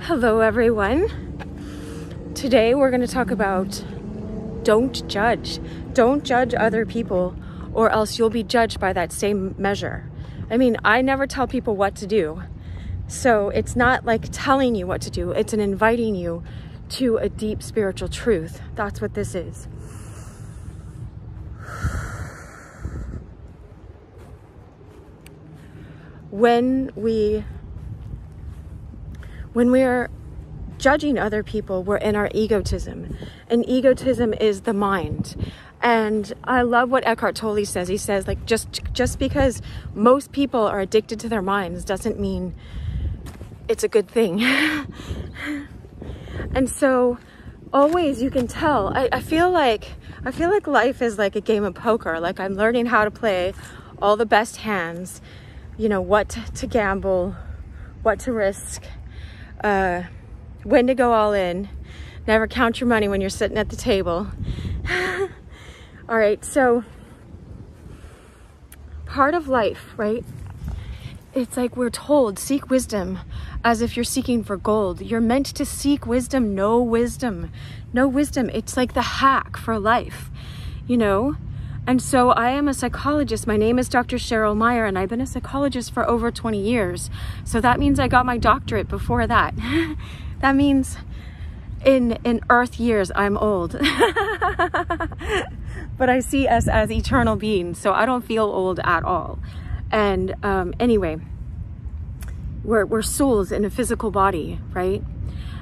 Hello everyone. Today we're going to talk about don't judge. Don't judge other people or else you'll be judged by that same measure. I mean, I never tell people what to do. So it's not like telling you what to do. It's an inviting you to a deep spiritual truth. That's what this is. When we are judging other people, we're in our egotism. And egotism is the mind. And I love what Eckhart Tolle says. He says, like, just because most people are addicted to their minds doesn't mean it's a good thing. And so always you can tell. I feel like life is like a game of poker. Like, I'm learning how to play all the best hands, you know, what to gamble, what to risk, when to go all in. Never count your money when you're sitting at the table. All right, so part of life, right? It's like we're told, seek wisdom, as if you're seeking for gold. You're meant to seek wisdom, no wisdom. No wisdom. It's like the hack for life, you know? And so I am a psychologist. My name is Dr. Cheryl Meyer, and I've been a psychologist for over 20 years. So that means I got my doctorate before that. That means in Earth years, I'm old. But I see us as eternal beings, so I don't feel old at all. And anyway, we're souls in a physical body, right?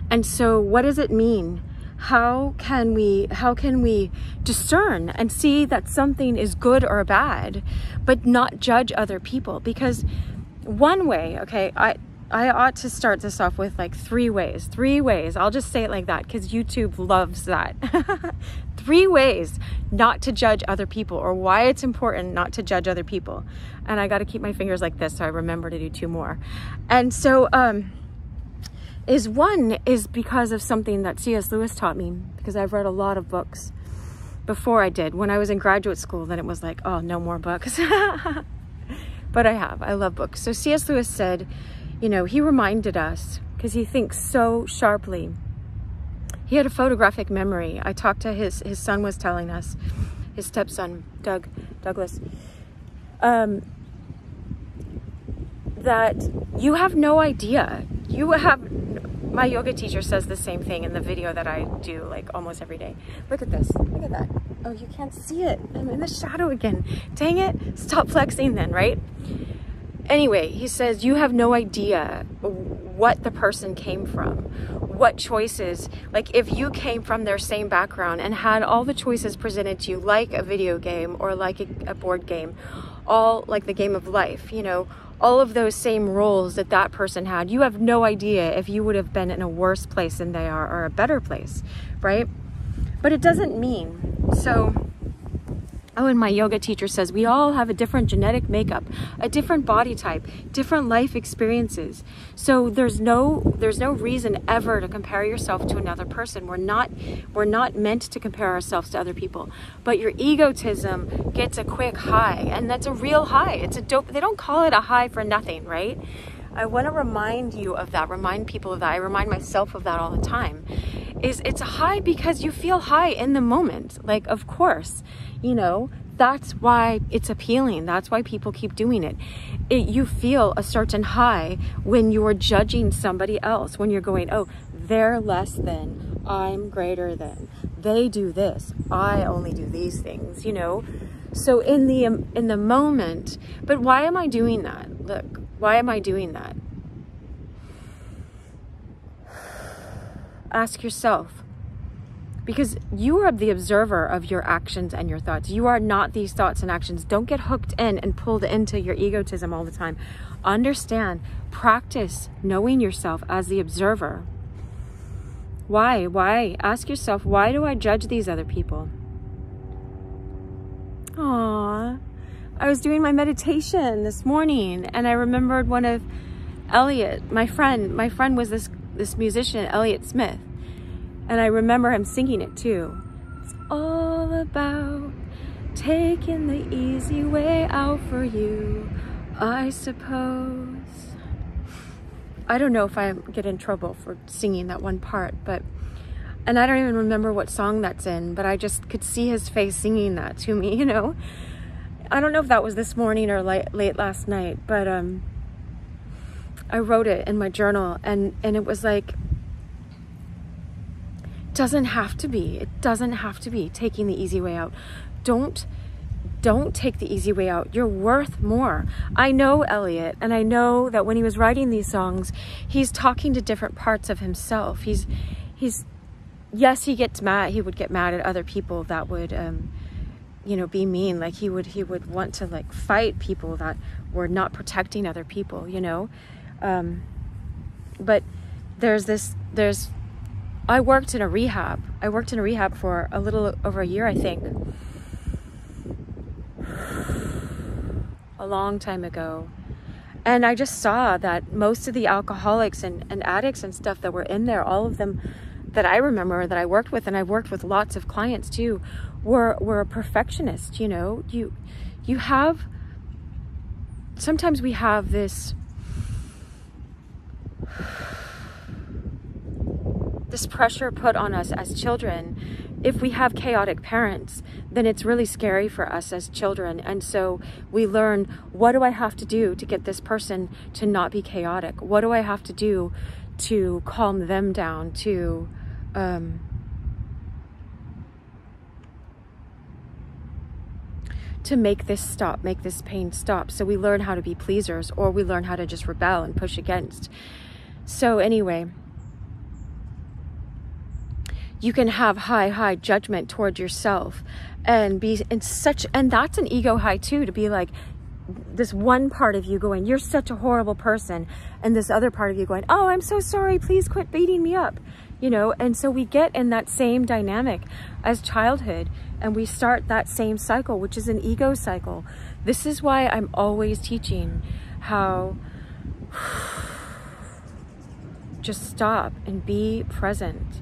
And so what does it mean? How can we discern and see that something is good or bad, but not judge other people? Because one way, okay, I ought to start this off with like three ways. I'll just say it like that because YouTube loves that. 3 ways not to judge other people, or why it's important not to judge other people. And I got to keep my fingers like this so I remember to do 2 more. And so, one is because of something that C.S. Lewis taught me, because I've read a lot of books before I did. When I was in graduate school, then it was like, oh, no more books. But I love books. So C.S. Lewis said, you know, he reminded us, because he thinks so sharply. He had a photographic memory. I talked to his son was telling us, his stepson, Douglas, that you have no idea. My yoga teacher says the same thing in the video that I do like almost every day. Look at this, look at that. Oh, you can't see it. I'm in the shadow again. Dang it, stop flexing then, right? Anyway, he says, you have no idea what the person came from, what choices, like if you came from their same background and had all the choices presented to you, like a video game or like a board game, all like the game of life, you know, all of those same roles that person had, you have no idea if you would have been in a worse place than they are or a better place, right? But it doesn't mean, so, oh, and my yoga teacher says we all have a different genetic makeup, a different body type, different life experiences. So there's no reason ever to compare yourself to another person. We're not meant to compare ourselves to other people. But your egotism gets a quick high, and that's a real high. It's a dope. They don't call it a high for nothing, right? I want to remind you of that, remind people of that. I remind myself of that all the time. It's a high because you feel high in the moment. Like, of course, you know, that's why it's appealing. That's why people keep doing it. You feel a certain high when you're judging somebody else, when you're going, oh, they're less than, I'm greater than, they do this, I only do these things, you know? So in the moment, but why am I doing that? Look, why am I doing that? Ask yourself, because you are the observer of your actions and your thoughts. You are not these thoughts and actions. Don't get hooked in and pulled into your egotism all the time. Understand, practice knowing yourself as the observer. Why? Ask yourself, why do I judge these other people? Aww. I was doing my meditation this morning and I remembered one of Elliot, my friend. My friend was this musician, Elliot Smith. And I remember him singing it too. It's all about taking the easy way out for you, I suppose. I don't know if I get in trouble for singing that one part, and I don't even remember what song that's in, but I just could see his face singing that to me, you know. I don't know if that was this morning or late last night, but I wrote it in my journal, and it was like, it doesn't have to be taking the easy way out. Don't take the easy way out. You're worth more. I know Elliot, and I know that when he was writing these songs, he's talking to different parts of himself. Yes, he gets mad. He would get mad at other people that would, you know, be mean. Like he would want to like fight people that were not protecting other people, you know. But I worked in a rehab. I worked in a rehab for a little over a year, I think. A long time ago. And I just saw that most of the alcoholics and addicts and stuff that were in there, all of them that I remember that I worked with, and I worked with lots of clients too, were a perfectionist, you know. You have, sometimes we have this pressure put on us as children. If we have chaotic parents, then it's really scary for us as children. And so we learn, what do I have to do to get this person to not be chaotic? What do I have to do to calm them down, to make this stop, make this pain stop? So we learn how to be pleasers, or we learn how to just rebel and push against. So anyway, you can have high judgment toward yourself and be in such, and that's an ego high too, to be like this one part of you going, you're such a horrible person, and this other part of you going, oh, I'm so sorry, please quit beating me up, you know. And so we get in that same dynamic as childhood, and we start that same cycle, which is an ego cycle. This is why I'm always teaching how just stop and be present.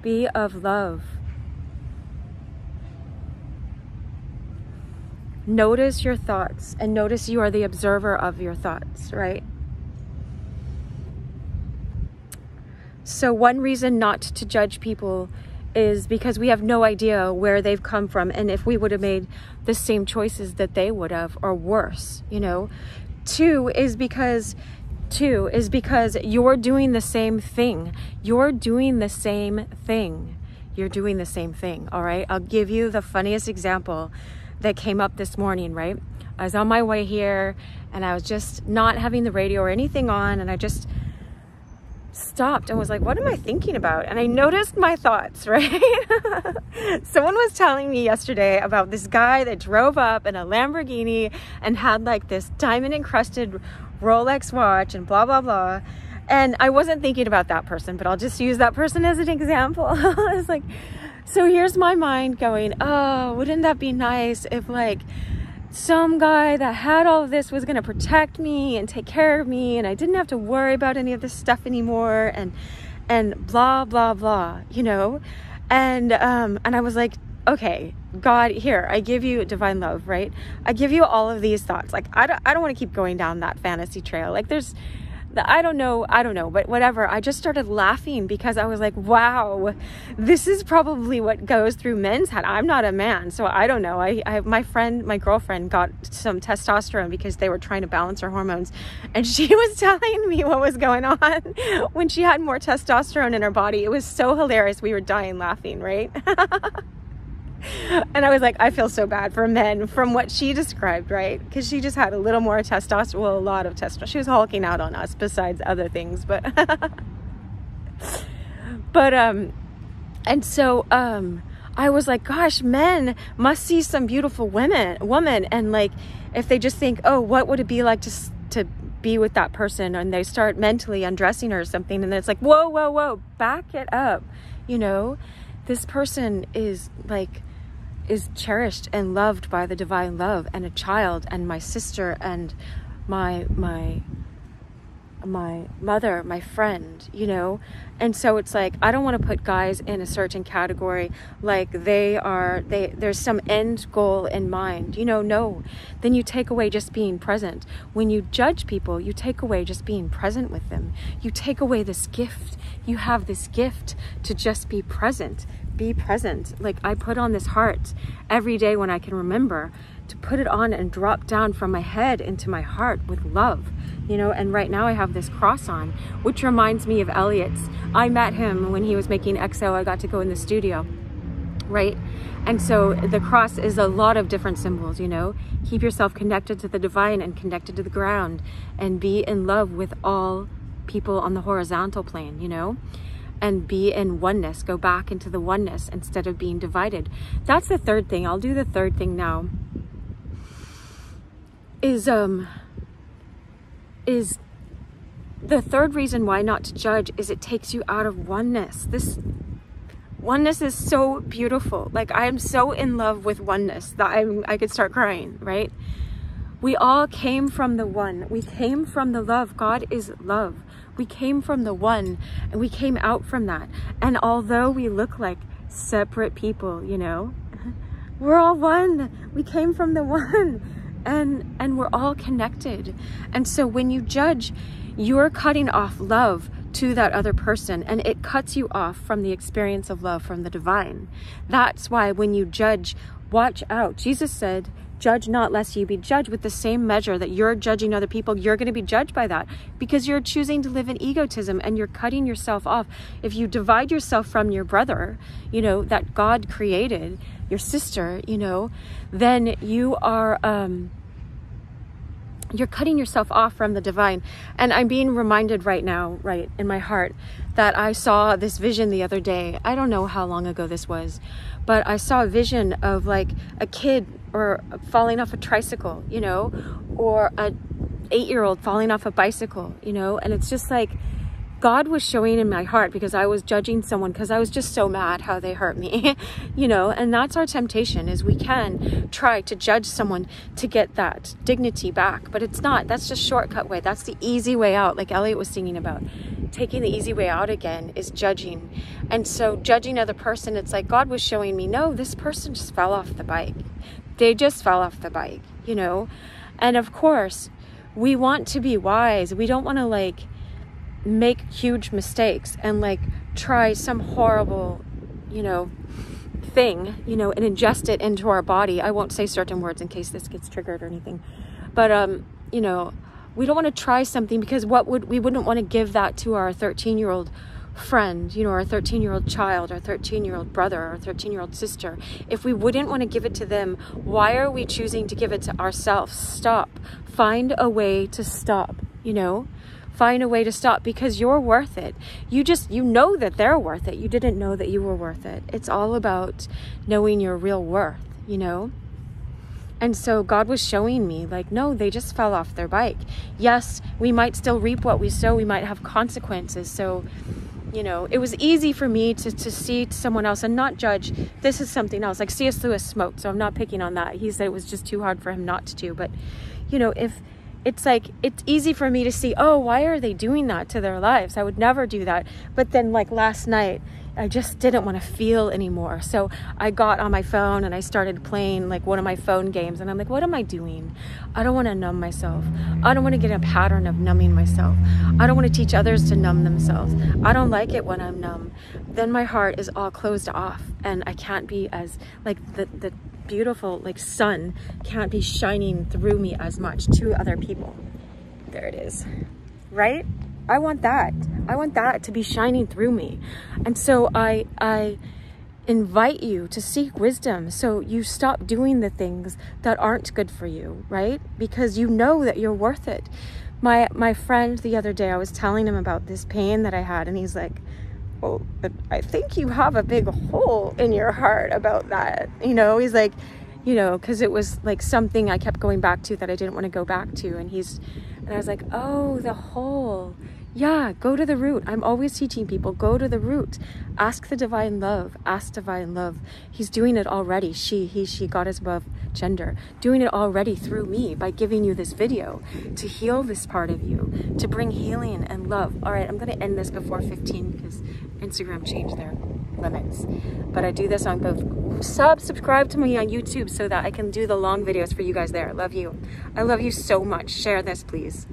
Be of love. Notice your thoughts, and notice you are the observer of your thoughts, right? So one reason not to judge people is because we have no idea where they've come from, and if we would have made the same choices that they would have, or worse, you know. Two is because you're doing the same thing. You're doing the same thing. You're doing the same thing, all right? I'll give you the funniest example that came up this morning, right? I was on my way here, and I was just not having the radio or anything on, and I just stopped and was like, what am I thinking about? And I noticed my thoughts, right? Someone was telling me yesterday about this guy that drove up in a Lamborghini and had like this diamond encrusted Rolex watch and blah, blah, blah. And I wasn't thinking about that person, but I'll just use that person as an example. I was like, so here's my mind going, oh, wouldn't that be nice if like some guy that had all of this was going to protect me and take care of me, and I didn't have to worry about any of this stuff anymore, and blah, blah, blah, you know? And I was like, okay, God, here, I give you divine love, right? I give you all of these thoughts. Like, I don't want to keep going down that fantasy trail. Like, I don't know, but whatever. I just started laughing because I was like, wow, this is probably what goes through men's head. I'm not a man, so I don't know. My girlfriend got some testosterone because they were trying to balance her hormones, and she was telling me what was going on when she had more testosterone in her body. It was so hilarious. We were dying laughing, right? And I was like, I feel so bad for men from what she described, right? Because she just had a little more testosterone, well, a lot of testosterone. She was hulking out on us besides other things, but and so I was like, gosh, men must see some beautiful woman, and like, if they just think, oh, what would it be like to be with that person, and they start mentally undressing her or something, and then it's like, whoa, back it up, you know. This person is cherished and loved by the divine love, and a child, and my sister, and my my mother, my friend, you know? And so it's like, I don't want to put guys in a certain category, like there's some end goal in mind, you know? No, then you take away just being present. When you judge people, you take away just being present with them. You take away this gift. You have this gift to just be present. Be present. Like, I put on this heart every day when I can remember to put it on and drop down from my head into my heart with love, you know? And right now I have this cross on, which reminds me of Elliot's. I met him when he was making XO. I got to go in the studio, right? And so the cross is a lot of different symbols, you know? Keep yourself connected to the divine and connected to the ground, and be in love with all people on the horizontal plane, you know? And be in oneness. Go back into the oneness instead of being divided. That's the third thing. I'll do the third thing now. Is the third reason why not to judge is it takes you out of oneness. This oneness is so beautiful. Like, I am so in love with oneness that I could start crying, right? We all came from the one. We came from the love. God is love. We came from the one, and we came out from that. And although we look like separate people, you know, we're all one. We came from the one. And we're all connected. And so when you judge, you're cutting off love to that other person, and it cuts you off from the experience of love from the divine. That's why when you judge, watch out. Jesus said, judge not lest you be judged. With the same measure that you're judging other people, you're going to be judged by that, because you're choosing to live in egotism and you're cutting yourself off. If you divide yourself from your brother, you know, that God created, your sister, you know, then you are, you're cutting yourself off from the divine. And I'm being reminded right now, right in my heart, that I saw this vision the other day. I don't know how long ago this was, but I saw a vision of like a kid or falling off a tricycle, you know, or a 8-year-old falling off a bicycle, you know. And it's just like, God was showing in my heart, because I was judging someone because I was just so mad how they hurt me, you know. And that's our temptation, is we can try to judge someone to get that dignity back, but it's not. That's just shortcut way. That's the easy way out, like Elliot was singing about. Taking the easy way out again is judging. And so judging other person, it's like God was showing me, no, this person just fell off the bike. They just fell off the bike, you know. And of course, we want to be wise. We don't want to like make huge mistakes and like try some horrible, you know, thing, you know, and ingest it into our body. I won't say certain words in case this gets triggered or anything, but you know, we don't want to try something, because we wouldn't want to give that to our 13-year-old friend, you know, our 13-year-old child, our 13-year-old brother, our 13-year-old sister. If we wouldn't want to give it to them, why are we choosing to give it to ourselves? Stop. Find a way to stop, you know. Find a way to stop, because you're worth it. You know that they're worth it. You didn't know that you were worth it. It's all about knowing your real worth, you know? And so God was showing me, like, no, they just fell off their bike. Yes, we might still reap what we sow. We might have consequences. So, you know, it was easy for me to see someone else and not judge. This is something else. Like C.S. Lewis smoked, so I'm not picking on that. He said it was just too hard for him not to. But, you know, if it's like, it's easy for me to see, oh, why are they doing that to their lives? I would never do that. But then like last night, I just didn't want to feel anymore. So I got on my phone and I started playing like one of my phone games. And I'm like, what am I doing? I don't want to numb myself. I don't want to get in a pattern of numbing myself. I don't want to teach others to numb themselves. I don't like it when I'm numb. Then my heart is all closed off, and I can't be as like the beautiful like sun can't be shining through me as much to other people. There it is, right? I want that. I want that to be shining through me. And so I invite you to seek wisdom, so you stop doing the things that aren't good for you, right? Because you know that you're worth it. My friend the other day, I was telling him about this pain that I had, and he's like, oh, but I think you have a big hole in your heart about that. You know, he's like, you know, because it was like something I kept going back to that I didn't want to go back to. And I was like, oh, the hole. Yeah, go to the root. I'm always teaching people, go to the root. Ask the divine love. Ask divine love. He's doing it already. She, he, she, God is above, gender, doing it already through me by giving you this video to heal this part of you, to bring healing and love. All right, I'm going to end this before 15 because Instagram changed their limits. But I do this on both. Subscribe to me on YouTube so that I can do the long videos for you guys there. Love you. I love you so much. Share this, please.